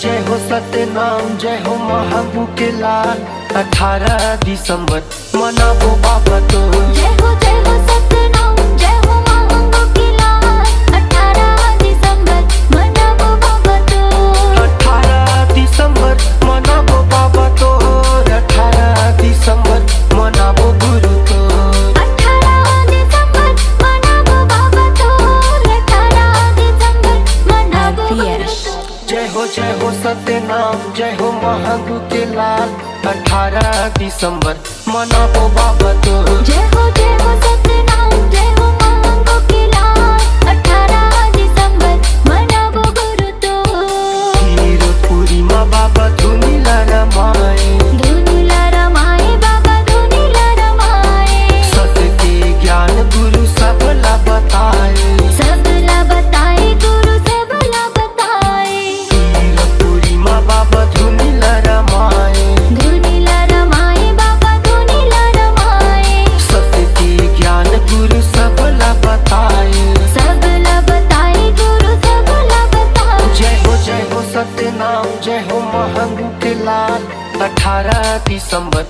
जय हो सतनाम, जय हो महाबू के लाल। 18 दिसंबर मनाबो बाबा तो। जय हो सतनाम, जय हो महाबू के लाल। 18 दिसंबर मनाबो बाबा तो। 18 दिसंबर मनाबो बाबा तो। 18 दिसंबर मनाबो गुरु तो। 18 दिसंबर मनाबो बाबा तो। 18 दिसंबर मनाबो गुरु तो। जय हो सतनाम, जय हो महाबू के लाल। 18 दिसंबर मनाबो बाबा तो। जय हो सतनाम, जय हो महाबू के लाल। 18 दिसंबर मनाबो गुरु तो। हीरोपुरी माँ बाबा धुनीला रमाए। धुनीला रमाए बाबा, धुनीला रमाए। सत्य के ज्ञान गुरु सबला बताए। सबला बताए गुरु, सबला बताए। हीरोपुरी माँ बाबा धुनीला रमाए। धुनीला रमाए बाबा, धुनीला रमाए। सत्य के ज्ञान गुरु सबला बताए। सबला बताए गुरु, सबला बताए। जय हो सतनाम, जय हो महाबू के लाल। 18 दिसंबर